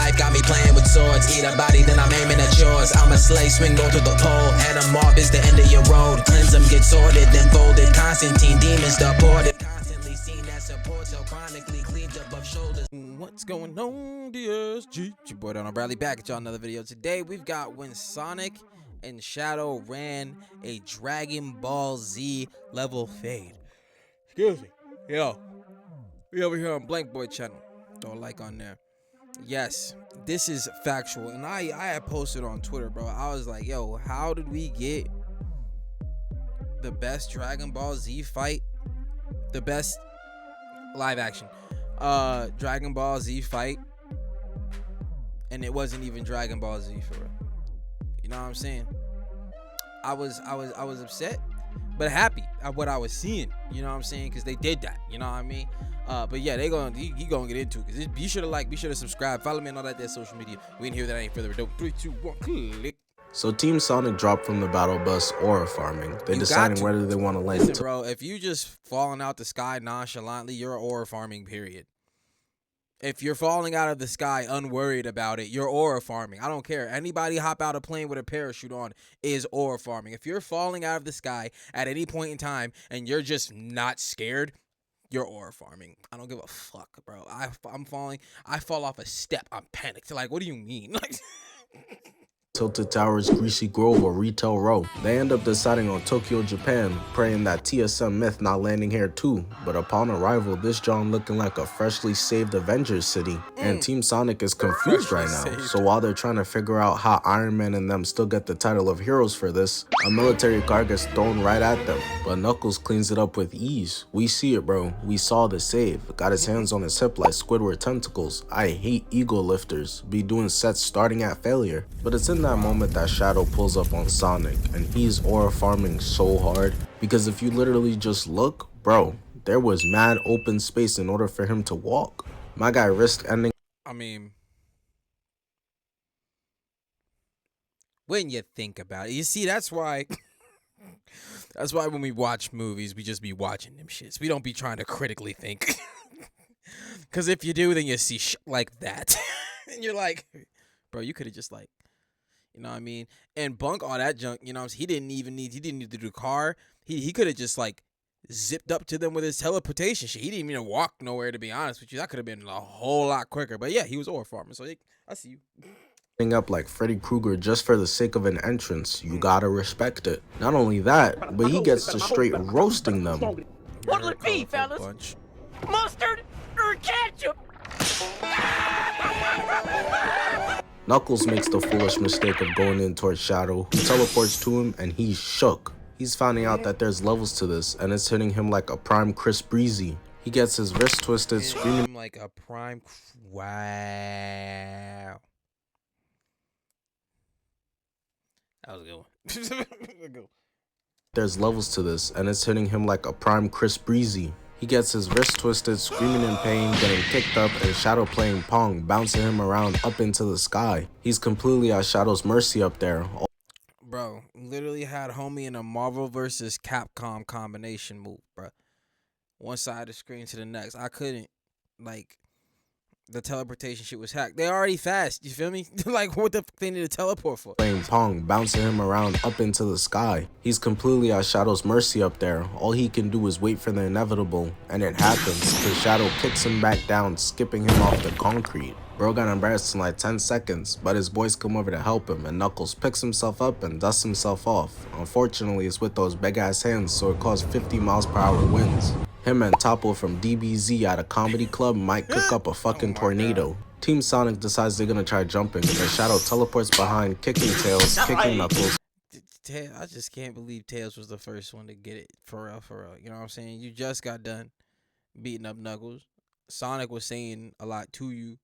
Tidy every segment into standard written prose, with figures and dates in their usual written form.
life got me playing with swords. Eat a body, then I'm aiming at yours. I'm a slave, swing, go to the pole. Head 'em off is the end of your road. Cleanse them, get sorted, then folded. Constantine demons deported. Constantly seen as support, so chronically cleaved above shoulders. What's going on, DSG? It's your boy Darrnell Bradley back at y'all another video. Today we've got when Sonic and Shadow ran a Dragon Ball Z level fade. Excuse me. Yo, we over here on BlankBoy channel. Throw a like on there. Yes, this is factual. And I had posted on Twitter, bro. I was like, yo, how did we get the best Dragon Ball Z fight? The best live action Dragon Ball Z fight, and it wasn't even Dragon Ball Z for real. You know what I'm saying? I was upset, but happy at what I was seeing. You know what I'm saying? Because they did that. You know what I mean? But yeah, he gonna get into it. Cause be sure to like, be sure to subscribe, follow me on all that social media. We in here that ain't further ado. 3, 2, 1, click. So Team Sonic dropped from the battle bus aura farming. They're deciding whether they want to land. Listen, bro, if you just falling out the sky nonchalantly, you're aura farming, period. If you're falling out of the sky unworried about it, you're aura farming. I don't care. Anybody hop out a plane with a parachute on is aura farming. If you're falling out of the sky at any point in time and you're just not scared, you're aura farming. I don't give a fuck, bro. I'm falling. I fall off a step. I'm panicked. Like, what do you mean? Like, Tilted Towers, Greasy Grove, or Retail Row. They end up deciding on Tokyo, Japan, praying that TSM Myth not landing here too. But upon arrival, this John looking like a freshly saved Avengers city. And Team Sonic is confused right now. So while they're trying to figure out how Iron Man and them still get the title of heroes for this, a military car gets thrown right at them. But Knuckles cleans it up with ease. We see it, bro. We saw the save. Got his hands on his hip like Squidward tentacles. I hate ego lifters. Be doing sets starting at failure. But it's in that moment that Shadow pulls up on Sonic, and he's aura farming so hard, because if you literally just look, bro, there was mad open space in order for him to walk. My guy risked ending. I mean, when you think about it, you see, that's why when we watch movies, we just be watching them shits. We don't be trying to critically think. Because if you do, then you see shit like that. And you're like, bro, you could have just like, you know what I mean? And bunk all that junk, you know what I'm saying? He didn't need to do the car. He could have just like zipped up to them with his teleportation shit. He didn't even walk nowhere, to be honest with you. That could have been a whole lot quicker. But yeah, he was aura farming. So I see you. Up like Freddy Krueger just for the sake of an entrance. You gotta respect it. Not only that, but he gets to straight roasting them. What'll it be, fellas? Mustard or ketchup? Knuckles makes the foolish mistake of going in towards Shadow. He teleports to him and he's shook. He's finding out that there's levels to this and it's hitting him like a prime Chris Breezy. He gets his wrist twisted, screaming like a prime. Wow. That was a good one. There's levels to this and it's hitting him like a prime Chris Breezy. He gets his wrist twisted, screaming in pain, getting kicked up, and Shadow playing Pong, bouncing him around up into the sky. He's completely at Shadow's mercy up there. Bro, literally had homie in a Marvel vs. Capcom combination move, bro. One side of the screen to the next. I couldn't, like, the teleportation shit was hacked. They already fast, you feel me? Like, what the fuck they need to teleport for? Playing Pong, bouncing him around up into the sky. He's completely at Shadow's mercy up there. All he can do is wait for the inevitable, and it happens, because Shadow kicks him back down, skipping him off the concrete. Bro got embarrassed in like 10 seconds, but his boys come over to help him, and Knuckles picks himself up and dusts himself off. Unfortunately, it's with those big ass hands, so it caused 50 miles per hour winds. Him and Topo from DBZ at a comedy club might cook up a fucking tornado. Team Sonic decides they're gonna try jumping, but Shadow teleports behind, kicking Tails, kicking Knuckles. I just can't believe Tails was the first one to get it, for real, for real. You know what I'm saying? You just got done beating up Knuckles. Sonic was saying a lot to you.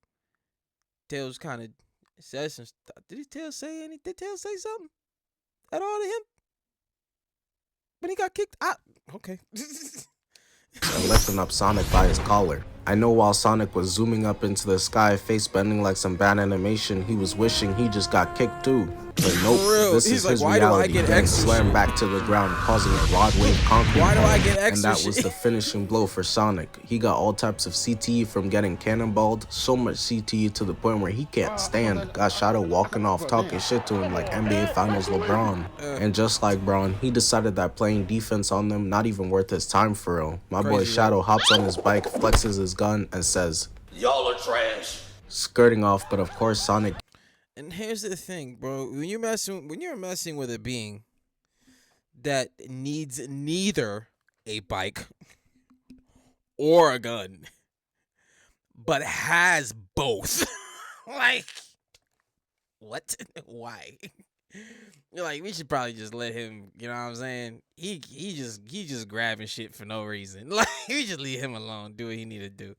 Tails kind of said some stuff. Did Tails say anything? Did Tails say something at all to him when he got kicked out? Okay. And lifting up Sonic by his collar. I know while Sonic was zooming up into the sky, face bending like some bad animation, he was wishing he just got kicked too. But nope, this He's is like, his why do I reality, get getting extra slammed shit? back to the ground, causing a rod wave concrete Why do I fall. get And extra that was shit? the finishing blow for Sonic. He got all types of CTE from getting cannonballed, so much CTE to the point where he can't stand. Got Shadow walking off talking shit to him like NBA Finals LeBron. And just like Braun, he decided that playing defense on them not even worth his time for real. My boy Crazy, Shadow hops on his bike, flexes his gun, and says, "Y'all are trash." skirting off, but of course Sonic And here's the thing, bro. When you're messing with a being that needs neither a bike or a gun, but has both, like, what? Why? You're like, we should probably just let him. You know what I'm saying? He just grabbing shit for no reason. Like, we just leave him alone. Do what he need to do.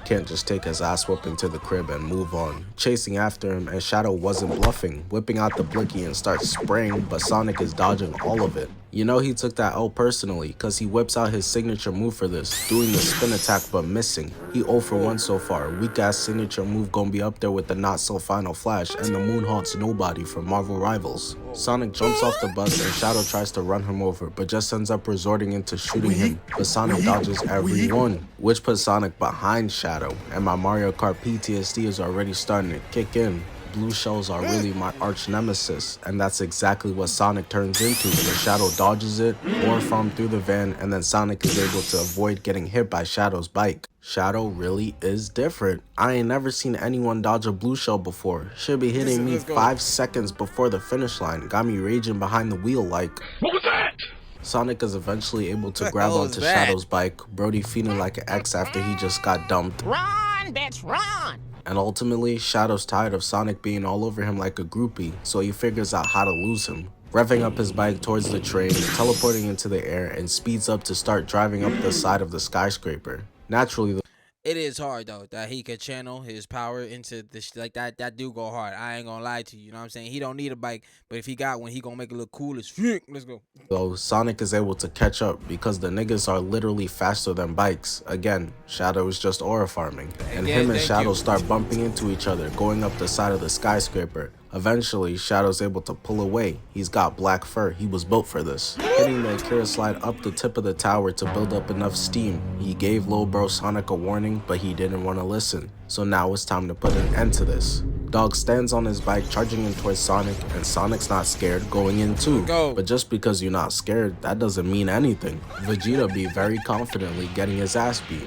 can't just take his ass whooping to the crib and move on. Chasing after him, and Shadow wasn't bluffing, whipping out the blicky and starts spraying, but Sonic is dodging all of it. You know he took that L personally, cause he whips out his signature move for this, doing the spin attack but missing. He 0 for 1 so far, weak ass signature move gonna be up there with the not so final flash and the Moonhaunts nobody from Marvel Rivals. Sonic jumps off the bus and Shadow tries to run him over, but just ends up resorting into shooting him, but Sonic dodges every one, which puts Sonic behind Shadow, and my Mario Kart PTSD is already starting to kick in. Blue shells are really my arch nemesis, and that's exactly what Sonic turns into when Shadow dodges it, or farm through the van, and then Sonic is able to avoid getting hit by Shadow's bike. Shadow really is different. I ain't never seen anyone dodge a blue shell before. Should be hitting me 5 seconds before the finish line. Got me raging behind the wheel like, What was that? Sonic is eventually able to What the grab hell onto is that? Shadow's bike, Brody feeling like an ex after he just got dumped. Run, bitch, run! And ultimately, Shadow's tired of Sonic being all over him like a groupie, so he figures out how to lose him. Revving up his bike towards the train, teleporting into the air, and speeds up to start driving up the side of the skyscraper. Naturally, It is hard though that he could channel his power into this, like that. That do go hard. I ain't gonna lie to you. You know what I'm saying? He don't need a bike, but if he got one, he gonna make it look cool as fuck. Let's go. though, Sonic is able to catch up because the niggas are literally faster than bikes. Again, Shadow is just aura farming, and Yeah, him and thank Shadow you. start bumping into each other, going up the side of the skyscraper. Eventually, Shadow's able to pull away. He's got black fur. He was built for this. Hitting the Akira slide up the tip of the tower to build up enough steam. He gave Lil Bro Sonic a warning, but he didn't want to listen. So now it's time to put an end to this. Dog stands on his bike, charging in towards Sonic, and Sonic's not scared, going in too. Go. But just because you're not scared, that doesn't mean anything. Vegeta be very confidently getting his ass beat.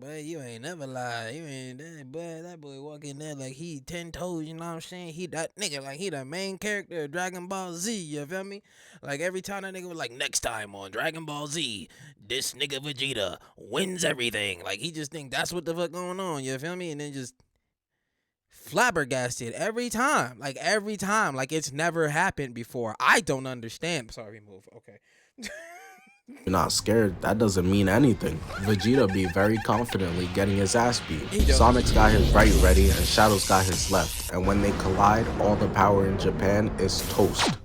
Boy, you ain't never lied. You ain't that boy. That boy walk in there like he 10 toes. You know what I'm saying? He that nigga like he the main character of Dragon Ball Z. You feel me? Like every time that nigga was like, next time on Dragon Ball Z, this nigga Vegeta wins everything. Like he just think that's what the fuck going on. You feel me? And then just flabbergasted every time. Like every time. Like it's never happened before. I don't understand. Sorry, move. Okay. You're not scared, that doesn't mean anything. Vegeta be very confidently getting his ass beat. Sonic's got his right ready and Shadow's got his left, and when they collide, all the power in Japan is toast.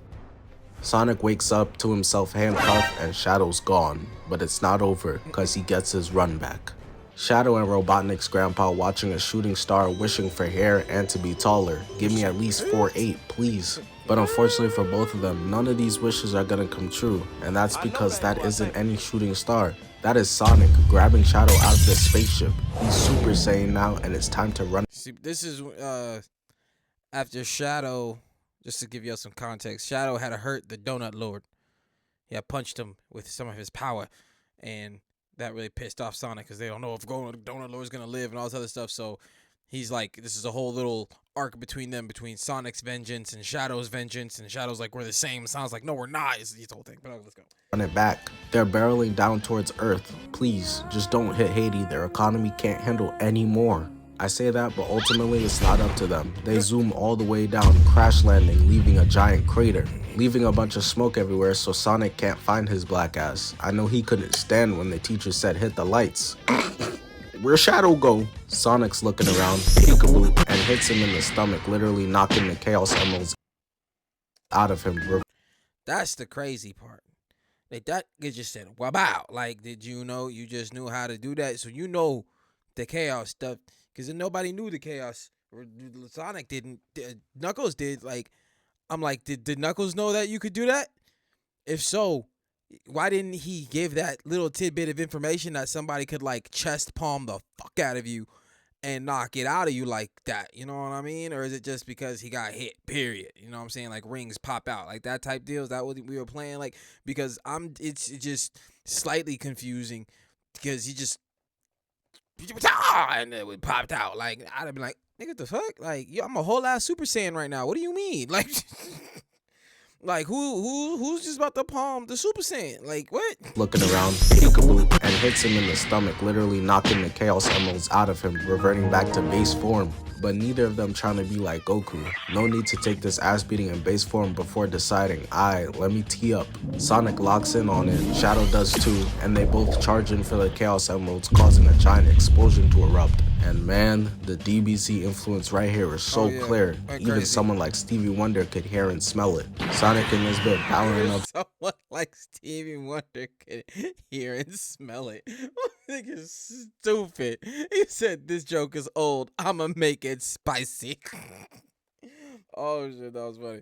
Sonic wakes up to himself handcuffed and Shadow's gone, but it's not over cause he gets his run back. Shadow and Robotnik's grandpa watching a shooting star, wishing for hair and to be taller. Give me at least 4'8", please. But unfortunately for both of them, none of these wishes are gonna come true, and that's because that isn't any shooting star. That is Sonic grabbing Shadow out of the spaceship. He's Super Saiyan now, and it's time to run. See, this is after Shadow, just to give you all some context, Shadow had hurt the Donut Lord. He had punched him with some of his power, and that really pissed off Sonic because they don't know if Donut Lord's gonna live and all this other stuff. So he's like, this is a whole little arc between them, between Sonic's vengeance and Shadow's vengeance, and Shadow's like, we're the same. Sonic's like, no, we're not. It's the whole thing. But let's go. Run it back. They're barreling down towards Earth. Please, just don't hit Haiti. Their economy can't handle any more. I say that, but ultimately it's not up to them. They zoom all the way down, crash landing, leaving a giant crater, leaving a bunch of smoke everywhere so Sonic can't find his black ass. I know he couldn't stand when the teacher said hit the lights. Where'd Shadow go? Sonic's looking around, peekaboo, and hits him in the stomach, literally knocking the Chaos Emeralds out of him. That's the crazy part. Like that, it just said wow. Like, did you know? You just knew how to do that, so you know the chaos stuff. Because nobody knew the chaos. Sonic didn't. Knuckles did. Like, I'm like, did Knuckles know that you could do that? If so, why didn't he give that little tidbit of information that somebody could like chest palm the fuck out of you and knock it out of you like that? You know what I mean? Or is it just because he got hit? Period. You know what I'm saying? Like rings pop out, like that type deal. Is that what we were playing? Like, because it's just slightly confusing because he just and it popped out. Like I'd have been like, nigga, what the fuck? Like, yo, I'm a whole ass Super Saiyan right now. What do you mean? Like. Like who's just about to palm the Super Saiyan? Like what? Looking around, peekaboo, and hits him in the stomach, literally knocking the Chaos Emeralds out of him, reverting back to base form. But neither of them trying to be like Goku. No need to take this ass beating in base form before deciding, aight, let me tee up. Sonic locks in on it, Shadow does too, and they both charge in for the Chaos Emeralds, causing a giant explosion to erupt. And man, the DBZ influence right here is so clear, even someone like Stevie Wonder could hear and smell it. Sonic in this bit powering up. Someone like Stevie Wonder could hear and smell it. I think it's stupid. He said this joke is old. I'ma make it spicy. Oh shit, that was funny.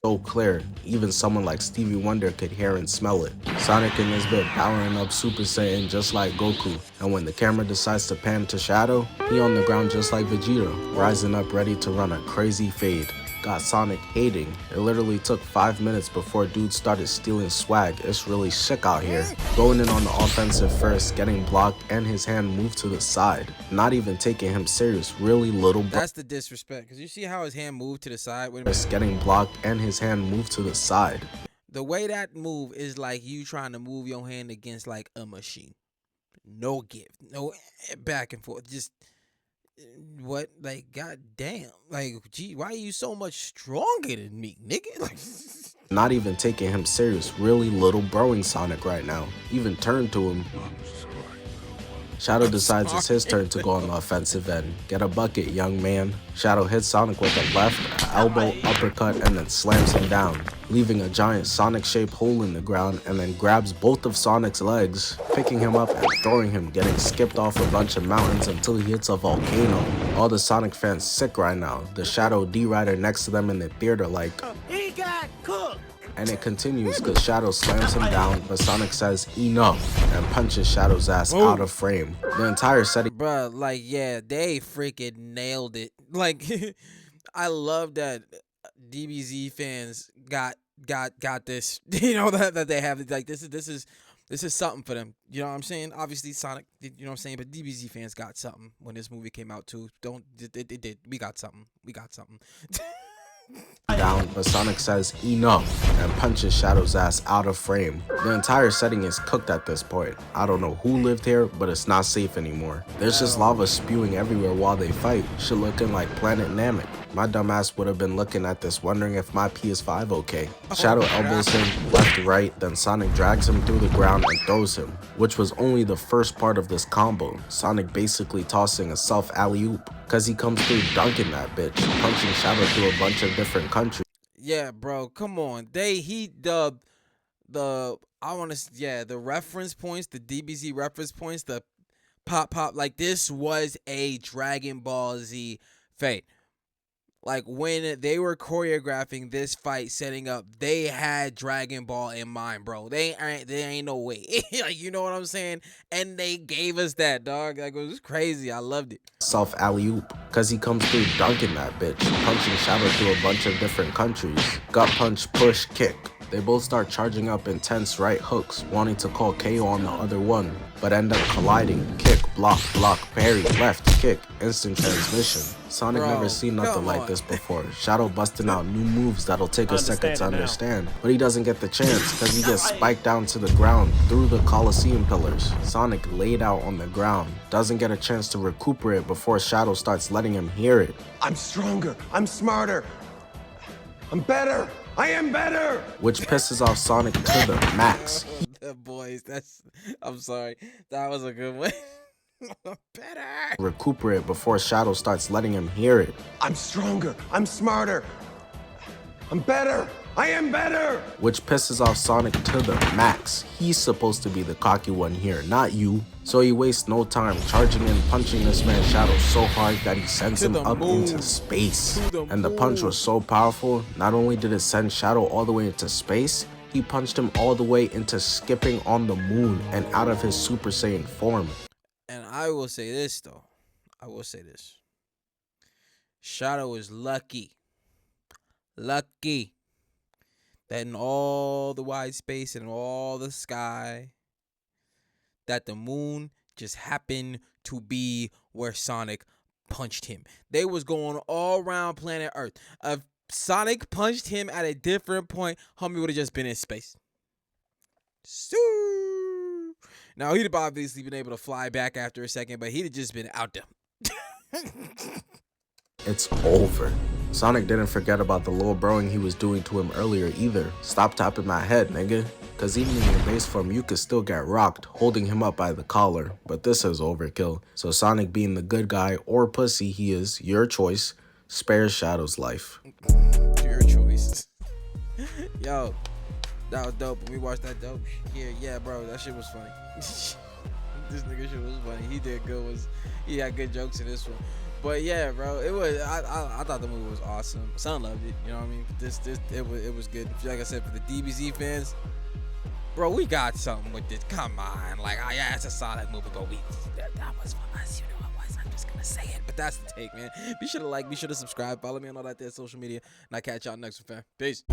So clear, even someone like Stevie Wonder could hear and smell it. Sonic in this bit powering up Super Saiyan just like Goku, and when the camera decides to pan to Shadow, he on the ground just like Vegeta, rising up ready to run a crazy fade. Got Sonic hating. It literally took 5 minutes before dude started stealing swag. It's really sick out here. Going in on the offensive first, getting blocked, and his hand moved to the side. Not even taking him serious, really little. That's the disrespect, because you see how his hand moved to the side? Wait a minute. Getting blocked, and his hand moved to the side. The way that move is like you trying to move your hand against like a machine. No give, no back and forth, just... What, like, goddamn, like, gee, why are you so much stronger than me, nigga? Like, not even taking him serious, really little broing Sonic right now. Even turned to him. Shadow decides it's his turn to go on the offensive end. Get a bucket, young man. Shadow hits Sonic with a left, elbow, uppercut, and then slams him down, leaving a giant Sonic-shaped hole in the ground, and then grabs both of Sonic's legs, picking him up and throwing him, getting skipped off a bunch of mountains until he hits a volcano. All the Sonic fans sick right now. The Shadow D-Rider next to them in the theater like, He got cooked. and it continues because Shadow slams him down, but Sonic says enough and punches Shadow's ass out of frame. The entire setting, bruh, like, yeah, they freaking nailed it. Like, I love that DBZ fans got this. You know that they have, like, this is something for them. You know what I'm saying? Obviously Sonic, you know what I'm saying, but DBZ fans got something when this movie came out too. It did. We got something. down, but Sonic says enough and punches Shadow's ass out of frame. The entire setting is cooked at this point. I don't know who lived here, but it's not safe anymore. There's just lava spewing everywhere while they fight. Shit looking like Planet Namek. My dumbass would have been looking at this wondering if my PS5 okay. Shadow elbows him left to right, then Sonic drags him through the ground and throws him, which was only the first part of this combo. Sonic basically tossing a self alley-oop, cause he comes through dunking that bitch, punching Shadow through a bunch of different countries. Yeah, bro, come on. He dubbed the reference points, the DBZ reference points, the pop, like this was a Dragon Ball Z Fate. Like, when they were choreographing this fight, setting up, they had Dragon Ball in mind, bro. They ain't no way. Like, you know what I'm saying? And they gave us that, dog. Like, it was crazy. I loved it. Self alley-oop, cause he comes through dunking that bitch, punching Shadow through a bunch of different countries. Gut punch, push, kick. They both start charging up intense right hooks, wanting to call KO on the other one, but end up colliding. Kick, block, parry, left, kick, instant transmission. Sonic never seen nothing like this before. Shadow busting out new moves that'll take a second to understand, but he doesn't get the chance because he gets spiked down to the ground through the Coliseum pillars. Sonic laid out on the ground, doesn't get a chance to recuperate before Shadow starts letting him hear it. I'm stronger, I'm smarter, I'm better, I am better! Which pisses off Sonic to the max. The boys, I'm sorry, that was a good one. Better recuperate before Shadow starts letting him hear it. I'm stronger, I'm smarter, I'm better, I am better! Which pisses off Sonic to the max. He's supposed to be the cocky one here, not you. So he wastes no time charging and punching this man's shadow so hard that he sends him up into space. And the punch was so powerful, not only did it send Shadow all the way into space, he punched him all the way into skipping on the moon and out of his Super Saiyan form. And I will say this though. I will say this. Shadow is lucky that in all the wide space and all the sky, that the moon just happened to be where Sonic punched him. They was going all around planet Earth. If Sonic punched him at a different point, homie would have just been in space. Now, he'd have obviously been able to fly back after a second, but he'd have just been out there. It's over. Sonic didn't forget about the little broing he was doing to him earlier either. Stop tapping my head, nigga. Cause even in your base form, you could still get rocked, holding him up by the collar. But this is overkill. So Sonic, being the good guy or pussy he is, your choice, spares Shadow's life. Your choice. Yo, that was dope. When we watched that dope. Yeah, bro, that shit was funny. This nigga shit was funny. He did good. He had good jokes in this one. But yeah, bro, it was. I thought the movie was awesome. Son loved it. You know what I mean? It was good. Like I said, for the DBZ fans, bro, we got something with this. Come on, like, oh yeah, it's a Sonic movie, but that was for us. You know, it was. I'm just gonna say it, but that's the take, man. Be sure to like, be sure to subscribe, follow me on all that there social media, and I catch y'all next one, fam. Peace.